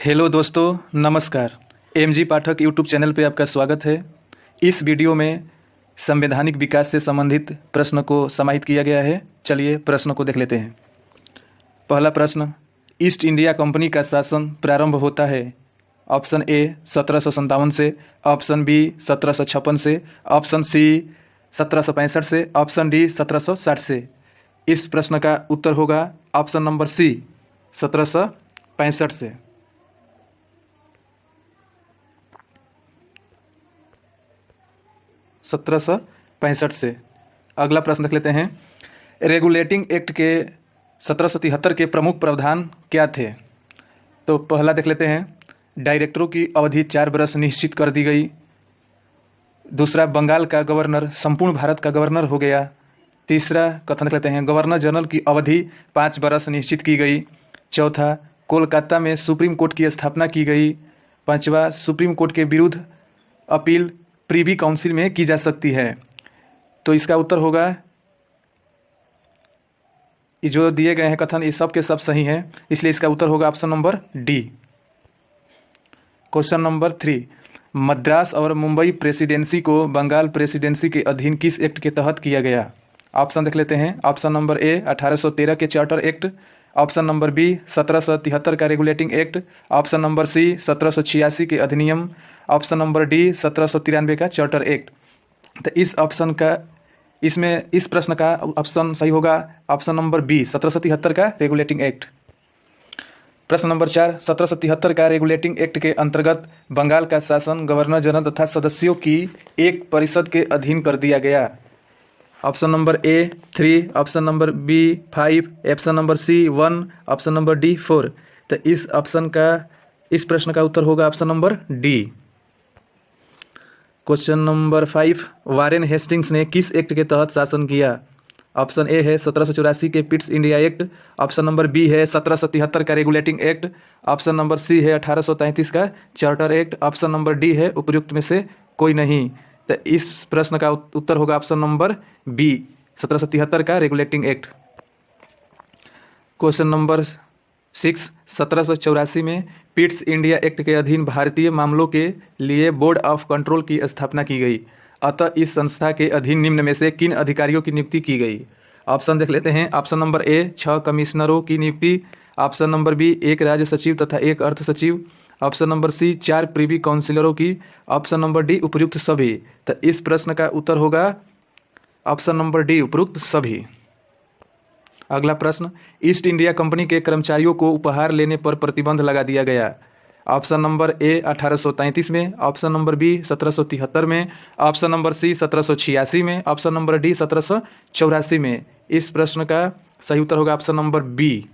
Hello दोस्तों, नमस्कार। MG पाठक YouTube channel पे आपका स्वागत है। इस वीडियो में संवैधानिक विकास से संबंधित प्रश्न को समाहित किया गया है। चलिए प्रश्न को देख लेते हैं। पहला प्रश्न, ईस्ट इंडिया कंपनी का शासन प्रारंभ होता है। ऑप्शन ए 1757 से, ऑप्शन बी 1756 से, ऑप्शन सी 1765 से, ऑप्शन डी 1760 से। इस प्रश्न का उत्तर होगा ऑप्शन नंबर सी 1765 से। 1765 से। अगला प्रश्न देख लेते हैं। रेगुलेटिंग एक्ट के 1773 के प्रमुख प्रावधान क्या थे? तो पहला देख लेते हैं, डायरेक्टरों की अवधि 4 वर्ष निश्चित कर दी गई। दूसरा, बंगाल का गवर्नर संपूर्ण भारत का गवर्नर हो गया। तीसरा कथन देख लेते हैं, गवर्नर जनरल की अवधि 5 वर्ष निश्चित की गई। चौथा, कोलकाता में सुप्रीम कोर्ट की स्थापना की गई। पांचवा, सुप्रीम कोर्ट के विरुद्ध अपील प्रीवी काउंसिल में की जा सकती है। तो इसका उत्तर होगा, ये जो दिए गए हैं कथन ये सब के सब सही हैं, इसलिए इसका उत्तर होगा option number D. Question number 3, Madras और मुंबई प्रेसिडेंसी को बंगाल प्रेसिडेंसी के अधीन किस एक्ट के तहत किया गया? ऑप्शन देख लेते हैं। ऑप्शन नंबर ए 1813 के charter act, option number B 1773 का regulating act, option number C 1786 के अधिनियम, ऑप्शन नंबर डी 1793 का चार्टर एक्ट। तो इस प्रश्न का ऑप्शन सही होगा ऑप्शन नंबर बी 1773 का रेगुलेटिंग एक्ट। प्रश्न नंबर 4, 1773 का रेगुलेटिंग एक्ट के अंतर्गत बंगाल का शासन गवर्नर जनरल तथा सदस्यों की एक परिषद के अधीन कर दिया गया। Option number A 3, option number B 5, option number C 1, option number D 4। तो इस प्रश्न का उत्तर होगा option number D. Question number 5, Warren Hastings ने किस एक्ट के तहत शासन किया? ऑप्शन ए है 1784 के Pitt's India act, option number B है 1773 का regulating act, option number C है 1833 का charter act, option number D है उपयुक्त में से कोई नहीं। तो इस प्रश्न का उत्तर होगा ऑप्शन नंबर बी 1773 का रेगुलेटिंग एक्ट। क्वेश्चन नंबर 6, 1784 में पिट्स इंडिया एक्ट के अधीन भारतीय मामलों के लिए बोर्ड ऑफ कंट्रोल की स्थापना की गई। अतः इस संस्था के अधीन निम्न में से किन अधिकारियों की नियुक्ति की गई? ऑप्शन देख लेते हैं। ऑप्शन नंबर ए 6 कमिश्नरों की नियुक्ति, ऑप्शन नंबर बी 1 राज्य सचिव तथा 1 अर्थ सचिव, ऑप्शन नंबर सी 4 प्रीवी काउंसिलरों की, ऑप्शन नंबर डी उपयुक्त सभी। तो इस प्रश्न का उत्तर होगा ऑप्शन नंबर डी उपयुक्त सभी। अगला प्रश्न, ईस्ट इंडिया कंपनी के कर्मचारियों को उपहार लेने पर प्रतिबंध लगा दिया गया। ऑप्शन नंबर ए 1833 में, ऑप्शन नंबर बी 1773 में, ऑप्शन नंबर सी 1786 में, ऑप्शन नंबर डी 1784 में। इस प्रश्न का सही उत्तर होगा ऑप्शन नंबर बी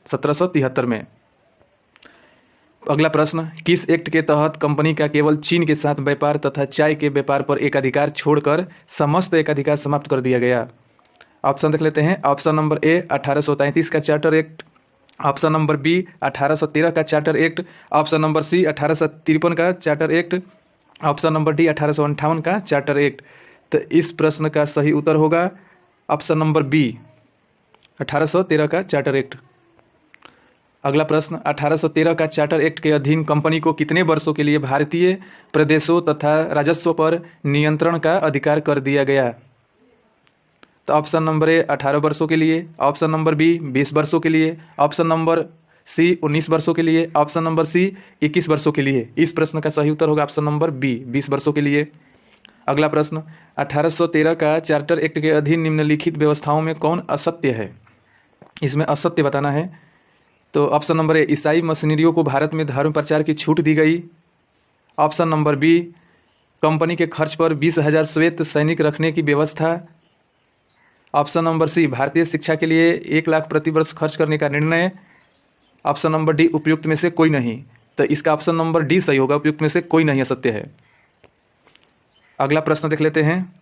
1773 में। अगला प्रश्न, किस एक्ट के तहत कंपनी का केवल चीन के साथ व्यापार तथा चाय के व्यापार पर एकाधिकार छोड़कर समस्त एकाधिकार समाप्त कर दिया गया? ऑप्शन देख लेते हैं। ऑप्शन नंबर ए 1833 का charter act, option number B 1813 का charter act, option number C 1853 का charter act, option number D 1858 का चार्टर एक्ट। तो इस प्रश्न का सही उत्तर होगा ऑप्शन नंबर बी 1813 का चार्टर एक्ट। अगला प्रश्न, 1813 का चार्टर एक्ट के अधीन कंपनी को कितने वर्षों के लिए भारतीय प्रदेशों तथा राजस्व पर नियंत्रण का अधिकार कर दिया गया? तो ऑप्शन नंबर ए 18 वर्षों के लिए, ऑप्शन नंबर बी 20 वर्षों के लिए, ऑप्शन नंबर सी 19 वर्षों के लिए, ऑप्शन नंबर सी 21 वर्षों के लिए। इस प्रश्न का सही उत्तर होगा ऑप्शन नंबर बी 20 वर्षों के लिए। अगला प्रश्न, 1813 का चार्टर एक्ट के अधीन निम्नलिखित व्यवस्थाओं में कौन असत्य है? इसमें असत्य बताना है। तो ऑप्शन नंबर ए ईसाई मशीनरियों को भारत में धर्म प्रचार की छूट दी गई, ऑप्शन नंबर बी कंपनी के खर्च पर 20,000 श्वेत सैनिक रखने की व्यवस्था, ऑप्शन नंबर सी भारतीय शिक्षा के लिए 1 लाख प्रति वर्ष खर्च करने का निर्णय, ऑप्शन नंबर डी उपयुक्त में से कोई नहीं। तो इसका ऑप्शन नंबर डी सही होगा, उपयुक्त में से कोई नहीं असत्य है। अगला प्रश्न देख लेते हैं।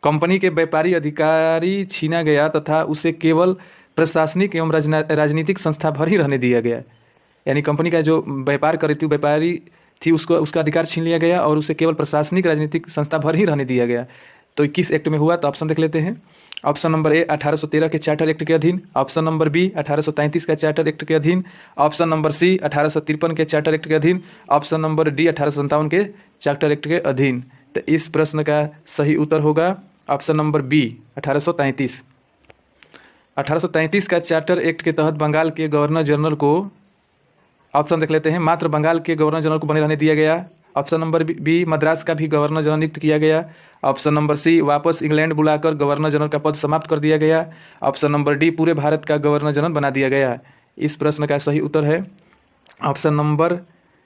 कंपनी के व्यापारी अधिकारी छीना गया तथा उसे केवल प्रशासनिक एवं राजनीतिक संस्था भर ही रहने दिया गया। यानी कंपनी का जो व्यापार कर रही थी व्यापारी थी उसका अधिकार छीन लिया गया और उसे केवल प्रशासनिक राजनीतिक संस्था भर ही रहने दिया गया। तो किस एक्ट में हुआ, तो ऑप्शन देख लेते हैं। ऑप्शन नंबर ए 1813 के चार्टर एक्ट के अधीन, ऑप्शन नंबर बी 1833 का चार्टर एक्ट के अधीन, ऑप्शन नंबर सी 1853 के चार्टर एक्ट के अधीन, ऑप्शन नंबर डी 1857 के चार्टर एक्ट के अधीन। तो इस प्रश्न का सही उत्तर होगा ऑप्शन नंबर बी 1833। 1833 का चार्टर एक्ट के तहत बंगाल के गवर्नर जनरल को, ऑप्शन देख लेते हैं, मात्र बंगाल के गवर्नर जनरल को बने रहने दिया गया। ऑप्शन नंबर बी मद्रास का भी गवर्नर जनरल नियुक्त किया गया। ऑप्शन नंबर सी वापस इंग्लैंड बुलाकर गवर्नर जनरल का पद समाप्त कर दिया गया। ऑप्शन नंबर डी पूरे भारत का गवर्नर जनरल बना दिया गया। इस प्रश्न का सही उत्तर है ऑप्शन नंबर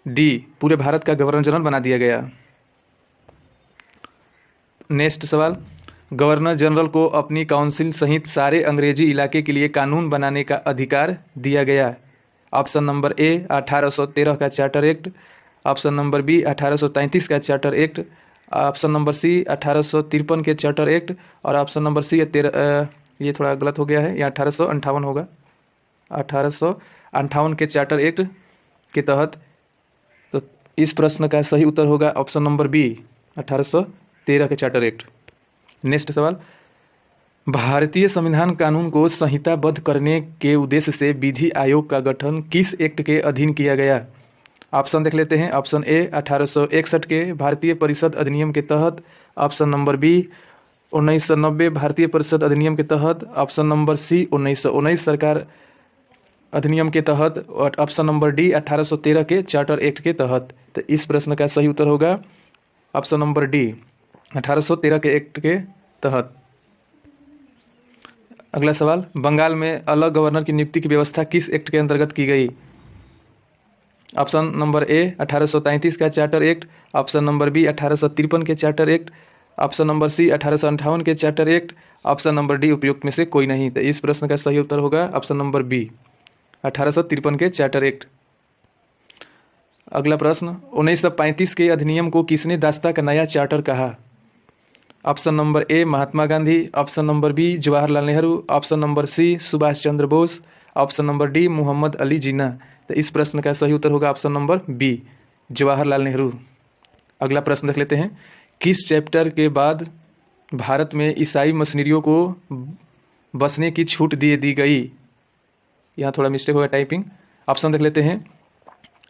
डी, पूरे भारत का गवर्नर जनरल बना दिया गया। नेक्स्ट सवाल, गवर्नर जनरल को अपनी काउंसिल सहित सारे अंग्रेजी इलाके के लिए कानून बनाने का अधिकार दिया गया। ऑप्शन नंबर ए 1813 का charter act, option number B 1833 का charter act, option number C 1853 के चार्टर एक्ट, और ऑप्शन नंबर सी ये थोड़ा गलत हो गया है, ये 1858 होगा, 1858 के चार्टर एक्ट के तहत। तो इस प्रश्न का सही उत्तर होगा ऑप्शन नंबर बी 1813 के चार्टर एक्ट। नेक्स्ट सवाल, भारतीय संविधान कानून को संहिताबद्ध करने के उद्देश्य से विधि आयोग का गठन किस एक्ट के अधीन किया गया। ऑप्शन देख लेते हैं। ऑप्शन ए 1861 के भारतीय परिषद अधिनियम के तहत, ऑप्शन नंबर बी 1990 भारतीय परिषद अधिनियम के तहत, ऑप्शन नंबर सी 1919 सरकार अधिनियम के तहत, और ऑप्शन नंबर डी 1813 के चार्टर एक्ट के तहत। तो इस प्रश्न का सही उत्तर होगा ऑप्शन नंबर डी 1813 के एक्ट के तहत। अगला सवाल, बंगाल में अलग गवर्नर की नियुक्ति की व्यवस्था किस एक्ट के अंतर्गत की गई। ऑप्शन नंबर ए 1833 का charter act, option number B 1853 के charter act, option number C 1858 के charter act, option number D उपयुक्त में से कोई नहीं। तो इस प्रश्न का सही उत्तर होगा ऑप्शन नंबर बी 1853 के चार्टर एक्ट। अगला प्रश्न, 1935 के अधिनियम को किसने दास्ता का नया चार्टर कहा। Option number A Mahatma Gandhi, option number B Jawaharlal Nehru, option number C Subhash Chandra Bose, option number D Mohammad Ali Jinnah. तो इस प्रश्न का सही उत्तर होगा option number B Jawaharlal Nehru. अगला प्रश्न देख लेते हैं, किस चैप्टर के बाद भारत में ईसाई मशीनरियों को बसने की छूट दी गई। यहाँ थोड़ा मिस्टेक होगा टाइपिंग। ऑप्शन देख लेते हैं।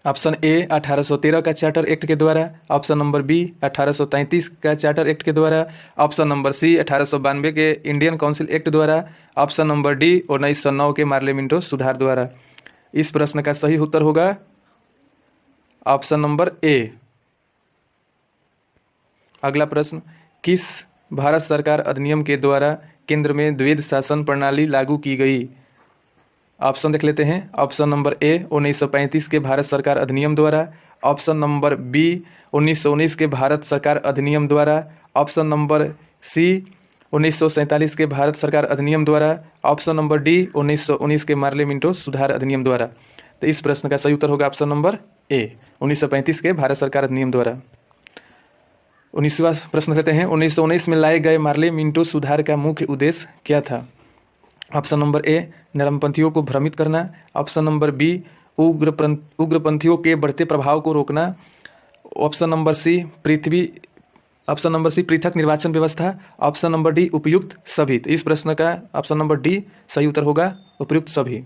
ऑप्शन ए 1813 का चार्टर एक्ट के द्वारा, ऑप्शन नंबर बी 1833 का चार्टर एक्ट के द्वारा, ऑप्शन नंबर सी 1892 के इंडियन काउंसिल एक्ट द्वारा, ऑप्शन नंबर डी 1909 के मार्लियामेंटो सुधार द्वारा। इस प्रश्न का सही उत्तर होगा ऑप्शन नंबर ए। अगला प्रश्न, किस भारत सरकार अधिनियम के द्वारा केंद्र में द्वैध शासन प्रणाली लागू की गई। ऑप्शन देख लेते हैं। ऑप्शन नंबर ए 1935 के भारत सरकार अधिनियम द्वारा, ऑप्शन नंबर बी 1919 के भारत सरकार अधिनियम द्वारा, ऑप्शन नंबर सी 1947 के भारत सरकार अधिनियम द्वारा, ऑप्शन नंबर डी 1919 के मार्लियामेंटो सुधार अधिनियम द्वारा। तो इस प्रश्न का सही उत्तर होगा ऑप्शन नंबर ए 1935 के भारत सरकार अधिनियम द्वारा। 19वां प्रश्न कहते हैं, 1919 में लाए गए मार्लियामेंटो सुधार का मुख्य उद्देश्य क्या था। ऑप्शन नंबर ए नरमपंथियों को भ्रमित करना, ऑप्शन नंबर बी उग्रपंथियों के बढ़ते प्रभाव को रोकना, ऑप्शन नंबर सी पृथक निर्वाचन व्यवस्था, ऑप्शन नंबर डी उपयुक्त सभी। तो इस प्रश्न का ऑप्शन नंबर डी सही उत्तर होगा उपयुक्त सभी।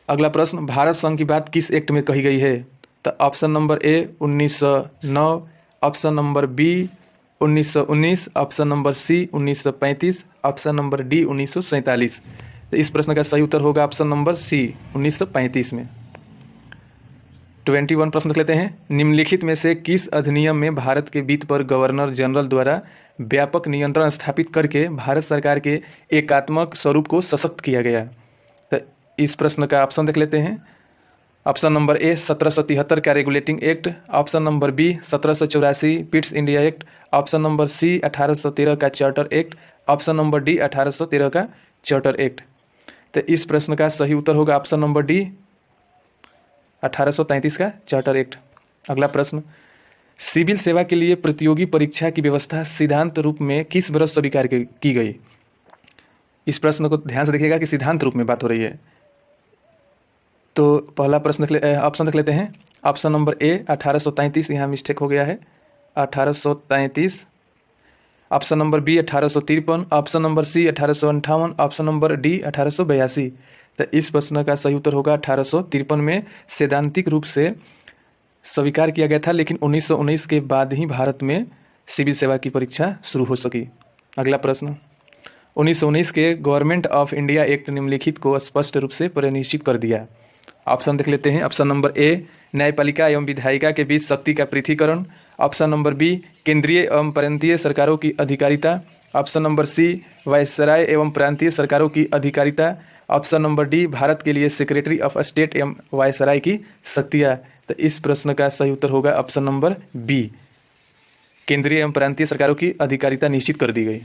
अगला प्रश्न, भारत संघ की बात किस एक्ट में कही गई है। तो option number A 1909, option number B 1919, option number C 1935, option number D 1947। तो इस प्रश्न का सही उत्तर होगा ऑप्शन नंबर सी 1935 में। 21 प्रश्न देख लेते हैं, निम्नलिखित में से किस अधिनियम में भारत के वित्त पर गवर्नर जनरल द्वारा व्यापक नियंत्रण स्थापित करके भारत सरकार के एकात्मक स्वरूप को सशक्त किया गया। तो इस प्रश्न का ऑप्शन देख लेते हैं। ऑप्शन नंबर ए 1773 का regulating act, option number B 1784 Pitt's India act, option number C 1813 का charter act, option number D 1813 का चार्टर एक्ट। तो इस प्रश्न का सही उत्तर होगा ऑप्शन नंबर डी 1833 का चार्टर एक्ट। अगला प्रश्न, सिविल सेवा के लिए प्रतियोगी परीक्षा की व्यवस्था सिद्धांत रूप में किस वर्ष स्वीकार की गई। इस प्रश्न को ध्यान से देखिएगा कि सिद्धांत रूप में बात हो रही है। तो पहला प्रश्न ऑप्शन देख लेते हैं। ऑप्शन नंबर ए 1833, यहाँ मिस्टेक हो गया है, 1833 option number B 1853, option number C 1858, option number D 1882। तो इस प्रश्न का सही उत्तर होगा 1853 में सैद्धांतिक रूप से स्वीकार किया गया था, लेकिन 1919 के बाद ही भारत में सिविल सेवा की परीक्षा शुरू हो सकी। अगला प्रश्न, 1919 के गवर्नमेंट ऑफ इंडिया एक्ट निम्नलिखित को स्पष्ट रूप से परिनिश्चित कर दिया। ऑप्शन देख लेते हैं। ऑप्शन नंबर ए, न्यायपालिका एवं विधायिका के बीच शक्ति का पृथक्करण। ऑप्शन नंबर बी, केंद्रीय एवं प्रांतीय सरकारों की अधिकारिता। ऑप्शन नंबर सी, वायसराय एवं प्रांतीय सरकारों की अधिकारिता। ऑप्शन नंबर डी, भारत के लिए सेक्रेटरी ऑफ स्टेट एवं वायसराय की शक्तियाँ। तो इस प्रश्न का सही उत्तर होगा ऑप्शन नंबर बी, केंद्रीय एवं प्रांतीय सरकारों की अधिकारिता निश्चित कर दी गई।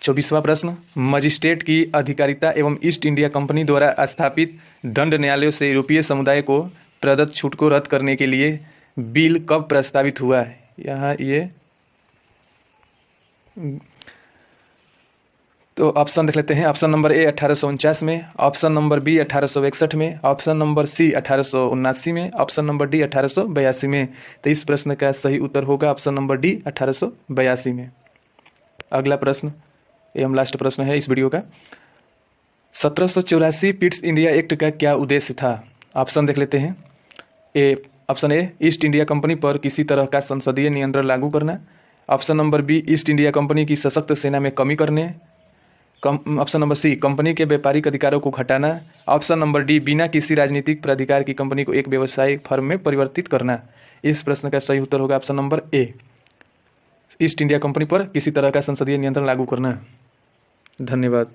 24वां प्रश्न, मजिस्ट्रेट की अधिकारिता एवं ईस्ट इंडिया कंपनी द्वारा स्थापित दंड न्यायालयों से यूरोपीय समुदाय को प्रदत्त छूट को रद्द करने के लिए बिल कब प्रस्तावित हुआ है? यहाँ ये तो ऑप्शन देख लेते हैं। ऑप्शन नंबर ए 1849 में, ऑप्शन नंबर बी 1861 में, ऑप्शन नंबर सी 1879 में, ऑप्शन नंबर डी 1882 में। तो इस प्रश्न का सही उत्तर होगा ऑप्शन नंबर डी 1882 में। अगला प्रश्न एवं लास्ट प्रश्न है इस वीडियो का, 1784 पिट्स इंडिया एक्ट का क्या उद्देश्य था? ऑप्शन देख लेते हैं। Option A, East India company पर किसी तरह का संसदीय नियंत्रण लागू करना। Option number B, East India company की सशक्त सेना में कमी करने। ऑप्शन नंबर सी, कंपनी के व्यापारिक अधिकारों को घटाना। ऑप्शन नंबर डी, बिना किसी राजनीतिक प्राधिकार की कंपनी को एक व्यवसायिक फर्म में परिवर्तित करना। इस प्रश्न का सही उत्तर होगा ऑप्शन नंबर ए, ईस्ट इंडिया कंपनी पर किसी तरह का संसदीय नियंत्रण लागू करना। धन्यवाद।